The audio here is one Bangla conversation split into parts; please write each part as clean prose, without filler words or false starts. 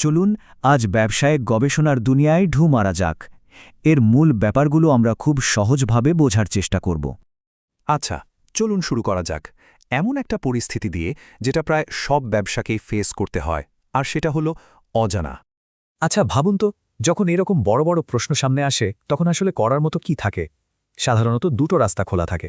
চলুন আজ ব্যবসায়িক গবেষণার দুনিয়ায় ঢু মারা যাক। এর মূল ব্যাপারগুলো আমরা খুব সহজভাবে বোঝার চেষ্টা করব। আচ্ছা, চলুন শুরু করা যাক এমন একটা পরিস্থিতি দিয়ে যেটা প্রায় সব ব্যবসাকেই ফেস করতে হয়, আর সেটা হলো অজানা। আচ্ছা ভাবুন তো, যখন এরকম বড় বড় প্রশ্ন সামনে আসে তখন আসলে করার মতো কি থাকে? সাধারণত দুটো রাস্তা খোলা থাকে।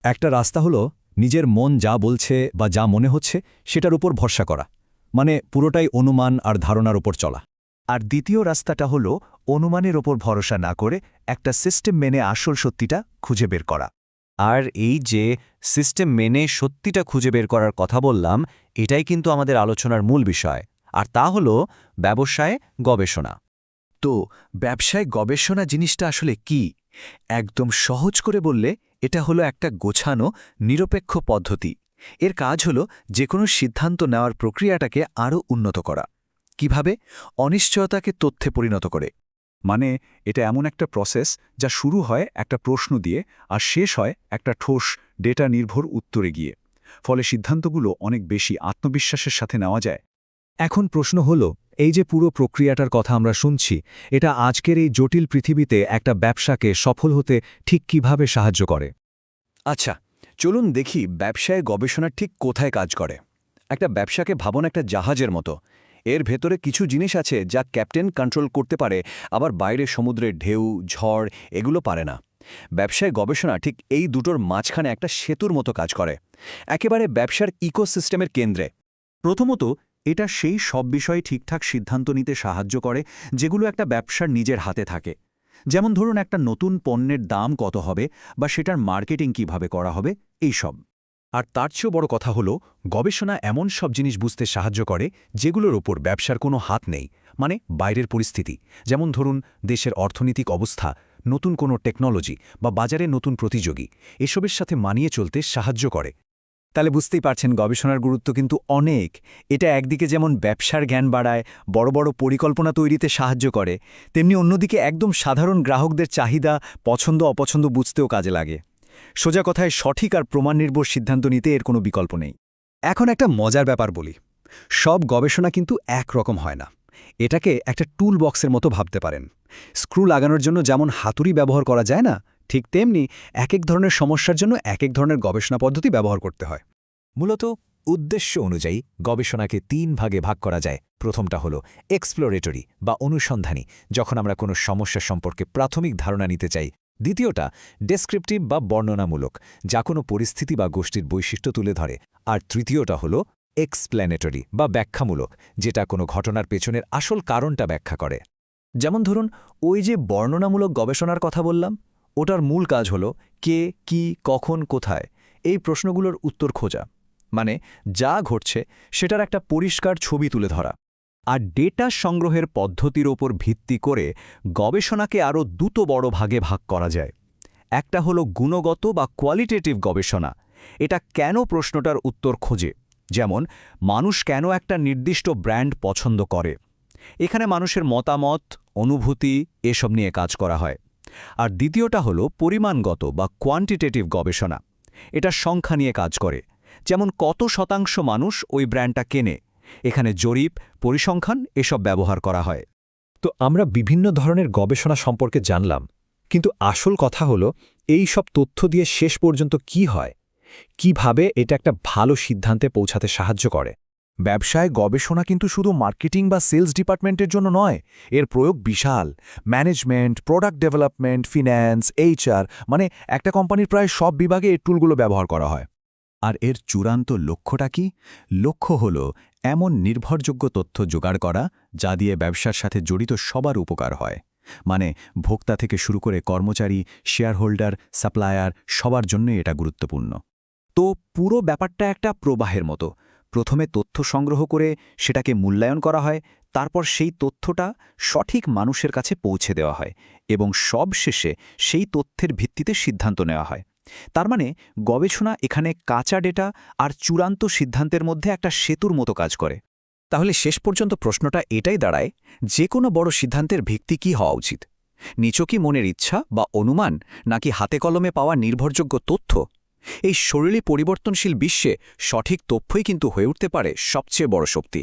একটা রাস্তা হলো নিজের মন যা বলছে বা যা মনে হচ্ছে সেটার উপর ভরসা করা, মানে পুরোটাই অনুমান আর ধারণার উপর চলা। আর দ্বিতীয় রাস্তাটা হলো অনুমানের ওপর ভরসা না করে একটা সিস্টেম মেনে আসল সত্যিটা খুঁজে বের করা। আর এই যে সিস্টেম মেনে সত্যিটা খুঁজে বের করার কথা বললাম, এটাই কিন্তু আমাদের আলোচনার মূল বিষয়, আর তা হলো ব্যবসায় গবেষণা। তো ব্যবসায় গবেষণা জিনিসটা আসলে কি? একদম সহজ করে বললে এটা হলো একটা গোছানো নিরপেক্ষ পদ্ধতি। এর কাজ হলো যে কোনো সিদ্ধান্ত নেওয়ার প্রক্রিয়াটাকে আরও উন্নত করা। কিভাবে? অনিশ্চয়তাকে তথ্যে পরিণত করে। মানে এটা এমন একটা প্রসেস যা শুরু হয় একটা প্রশ্ন দিয়ে আর শেষ হয় একটা ঠোস ডেটা নির্ভর উত্তরে গিয়ে। ফলে সিদ্ধান্তগুলো অনেক বেশি আত্মবিশ্বাসের সাথে নেওয়া যায়। এখন প্রশ্ন হলো, এই যে পুরো প্রক্রিয়াটার কথা আমরা শুনছি, এটা আজকের এই জটিল পৃথিবীতে একটা ব্যবসাকে সফল হতে ঠিক কিভাবে সাহায্য করে? আচ্ছা, চলুন দেখি ব্যবসায় গবেষণা ঠিক কোথায় কাজ করে। একটা ব্যবসাকে ভাবুন একটা জাহাজের মতো। এর ভেতরে কিছু জিনিস আছে যা ক্যাপ্টেন কন্ট্রোল করতে পারে, আবার বাইরে সমুদ্রের ঢেউ, ঝড় এগুলো পারে না। ব্যবসায় গবেষণা ঠিক এই দুটোর মাঝখানে একটা সেতুর মতো কাজ করে, একেবারে ব্যবসার ইকোসিস্টেমের কেন্দ্রে। প্রথমত, এটা সেই সব বিষয়ে ঠিকঠাক সিদ্ধান্ত নিতে সাহায্য করে যেগুলো একটা ব্যবসার নিজের হাতে থাকে। যেমন ধরুন, একটা নতুন পণ্যের দাম কত হবে বা সেটার মার্কেটিং কিভাবে করা হবে, এই সব। আর তার চেয়েও বড় কথা হলো, গবেষণা এমন সব জিনিস বুঝতে সাহায্য করে যেগুলোর ওপর ব্যবসার কোনো হাত নেই, মানে বাইরের পরিস্থিতি। যেমন ধরুন, দেশের অর্থনৈতিক অবস্থা, নতুন কোনো টেকনোলজি বা বাজারে নতুন প্রতিযোগী, এসবের সাথে মানিয়ে চলতে সাহায্য করে। তাহলে বুঝতেই পারছেন গবেষণার গুরুত্ব কিন্তু অনেক। এটা একদিকে যেমন ব্যবসার জ্ঞান বাড়ায়, বড় বড় পরিকল্পনা তৈরিতে সাহায্য করে, তেমনি অন্যদিকে একদম সাধারণ গ্রাহকদের চাহিদা, পছন্দ অপছন্দ বুঝতেও কাজে লাগে। সোজা কথায় সঠিক আর প্রমাণ নির্ভর সিদ্ধান্ত নিতে এর কোনো বিকল্প নেই। এখন একটা মজার ব্যাপার বলি, সব গবেষণা কিন্তু একরকম হয় না। এটাকে একটা টুল বক্সের মতো ভাবতে পারেন। স্ক্রু লাগানোর জন্য যেমন হাতুড়ি ব্যবহার করা যায় না, ঠিক তেমনি এক এক ধরনের সমস্যার জন্য এক এক ধরনের গবেষণা পদ্ধতি ব্যবহার করতে হয়। মূলত উদ্দেশ্য অনুযায়ী গবেষণাকে ৩ ভাগে ভাগ করা যায়। প্রথমটা হলো এক্সপ্লোরেটরি বা অনুসন্ধানী, যখন আমরা কোনো সমস্যা সম্পর্কে প্রাথমিক ধারণা নিতে চাই। দ্বিতীয়টা ডেসক্রিপটিভ বা বর্ণনামূলক, যা কোনো পরিস্থিতি বা গোষ্ঠীর বৈশিষ্ট্য তুলে ধরে। আর তৃতীয়টা হলো এক্সপ্ল্যানেটরি বা ব্যাখ্যামূলক, যেটা কোনো ঘটনার পেছনের আসল কারণটা ব্যাখ্যা করে। যেমন ধরুন, ওই যে বর্ণনামূলক গবেষণার কথা বললাম, ওটার মূল কাজ হলো কে, কি, কখন, কোথায় এই প্রশ্নগুলোর উত্তর খোঁজা। মানে যা ঘটছে সেটার একটা পরিষ্কার ছবি তুলে ধরা। আর ডেটা সংগ্রহের পদ্ধতির ওপর ভিত্তি করে গবেষণাকে আরও দুটো বড় ভাগে ভাগ করা যায়। একটা হলো গুণগত বা কোয়ালিটেটিভ গবেষণা। এটা কেন প্রশ্নটার উত্তর খোঁজে, যেমন মানুষ কেন একটা নির্দিষ্ট ব্র্যান্ড পছন্দ করে। এখানে মানুষের মতামত, অনুভূতি এসব নিয়ে কাজ করা হয়। আর দ্বিতীয়টা হলো পরিমাণগত বা কোয়ান্টিটেটিভ গবেষণা। এটা সংখ্যা নিয়ে কাজ করে, যেমন কত শতাংশ মানুষ ওই ব্র্যান্ডটা কেনে। এখানে জরিপ, পরিসংখ্যান এসব ব্যবহার করা হয়। তো আমরা বিভিন্ন ধরনের গবেষণা সম্পর্কে জানলাম, কিন্তু আসল কথা হলো এই সব তথ্য দিয়ে শেষ পর্যন্ত কি হয়, কিভাবে এটা একটা ভালো সিদ্ধান্তে পৌঁছাতে সাহায্য করে। ব্যবসায় গবেষণা কিন্তু শুধু মার্কেটিং বা সেলস ডিপার্টমেন্টের জন্য নয়, এর প্রয়োগ বিশাল। Management, product development, finance, HR, মানে একটা কোম্পানির প্রায় সব বিভাগে এই টুলগুলো ব্যবহার করা হয়। আর এর চূড়ান্ত লক্ষ্যটা কি? লক্ষ্য হল এমন নির্ভরযোগ্য তথ্য জোগাড় করা যা দিয়ে ব্যবসার সাথে জড়িত সবার উপকার হয়। মানে ভোক্তা থেকে শুরু করে কর্মচারী, শেয়ারহোল্ডার, সাপ্লায়ার সবার জন্যই এটা গুরুত্বপূর্ণ। তো পুরো ব্যাপারটা একটা প্রবাহের মতো। প্রথমে তথ্য সংগ্রহ করে সেটাকে মূল্যায়ন করা হয়, তারপর সেই তথ্যটা সঠিক মানুষের কাছে পৌঁছে দেওয়া হয় এবং সবশেষে সেই তথ্যের ভিত্তিতে সিদ্ধান্ত নেওয়া হয়। তার মানে গবেষণা এখানে কাঁচা ডেটা আর চূড়ান্ত সিদ্ধান্তের মধ্যে একটা সেতুর মতো কাজ করে। তাহলে শেষ পর্যন্ত প্রশ্নটা এটাই দাঁড়ায়, যে কোনো বড় সিদ্ধান্তের ভিত্তি কী হওয়া উচিত? নিছকই মনের ইচ্ছা বা অনুমান, নাকি হাতে কলমে পাওয়া নির্ভরযোগ্য তথ্য? এই শরীরে পরিবর্তনশীল বিশ্বে সঠিক তথ্যই কিন্তু হয়ে উঠতে পারে সবচেয়ে বড় শক্তি।